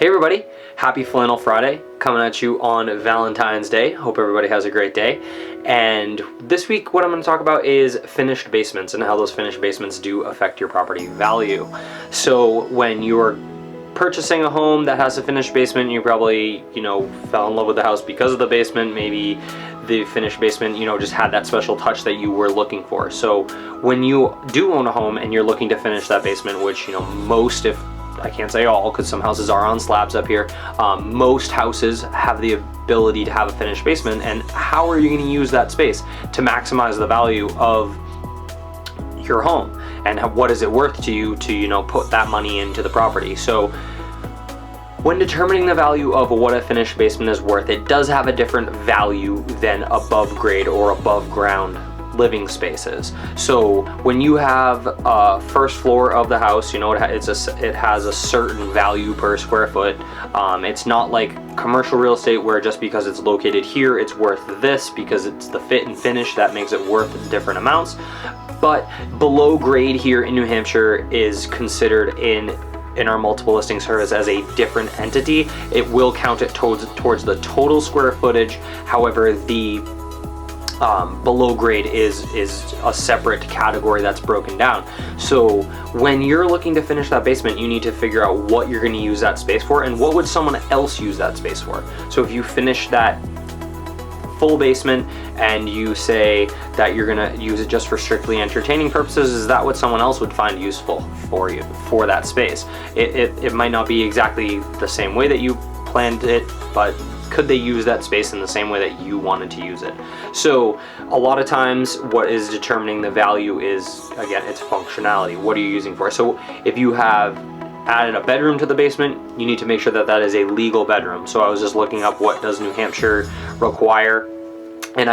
Hey everybody, happy Flannel Friday, coming at you on Valentine's Day. Hope everybody has a great day. And this week what I'm going to talk about is finished basements and how those finished basements do affect your property value. So when you're purchasing a home that has a finished basement, you probably, fell in love with the house because of the basement. Maybe the finished basement, just had that special touch that you were looking for. So when you do own a home and you're looking to finish that basement, which, most, if I can't say all, because some houses are on slabs up here. Most houses have the ability to have a finished basement, and how are you going to use that space to maximize the value of your home, and what is it worth to you to put that money into the property? So when determining the value of what a finished basement is worth, it does have a different value than above grade or above ground living spaces. So when you have a first floor of the house, it has a certain value per square foot. It's not like commercial real estate where just because it's located here it's worth this, because it's the fit and finish that makes it worth different amounts. But below grade here in New Hampshire is considered in our multiple listing service as a different entity. It will count it towards the total square footage. However, the below grade is a separate category that's broken down. So when you're looking to finish that basement, you need to figure out what you're going to use that space for and what would someone else use that space for. So if you finish that full basement and you say that you're going to use it just for strictly entertaining purposes, is that what someone else would find useful for you for that space? It might not be exactly the same way that you planned it, but could they use that space in the same way that you wanted to use it? So a lot of times what is determining the value is, again, it's functionality. What are you using for? So if you have added a bedroom to the basement, you need to make sure that that is a legal bedroom. So I was just looking up what does New Hampshire require, and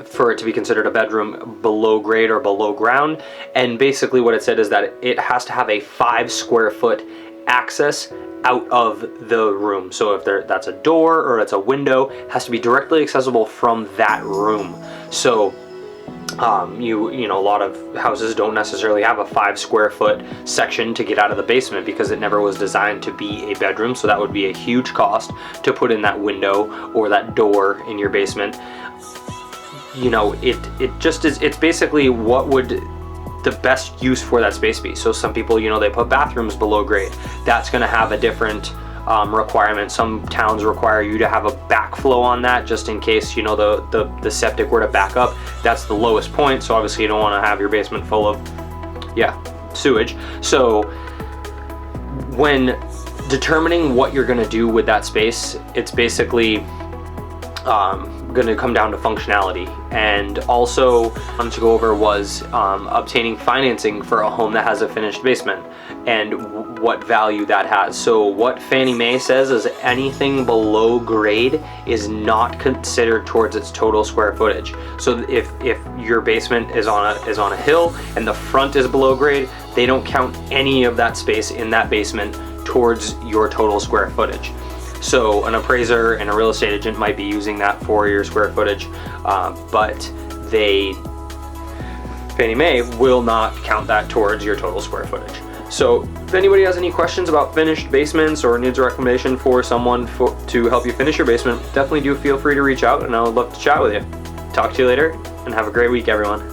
for it to be considered a bedroom below grade or below ground. And basically what it said is that it has to have a 5 square foot access out of the room. So if that's a door or it's a window, it has to be directly accessible from that room. So a lot of houses don't necessarily have a 5 square foot section to get out of the basement because it never was designed to be a bedroom. So that would be a huge cost to put in that window or that door in your basement. It just is, it's basically what would the best use for that space be. So some people, they put bathrooms below grade. That's going to have a different requirement. Some towns require you to have a backflow on that just in case, the septic were to back up. That's the lowest point. So obviously you don't want to have your basement full of, sewage. So when determining what you're going to do with that space, it's basically going to come down to functionality. And also what I wanted to go over was obtaining financing for a home that has a finished basement and what value that has. So what Fannie Mae says is anything below grade is not considered towards its total square footage. So if your basement is on a hill and the front is below grade, they don't count any of that space in that basement towards your total square footage. So an appraiser and a real estate agent might be using that for your square footage, but Fannie Mae will not count that towards your total square footage. So if anybody has any questions about finished basements or needs a recommendation for someone to help you finish your basement, definitely do feel free to reach out, and I would love to chat with you. Talk to you later, and have a great week, everyone.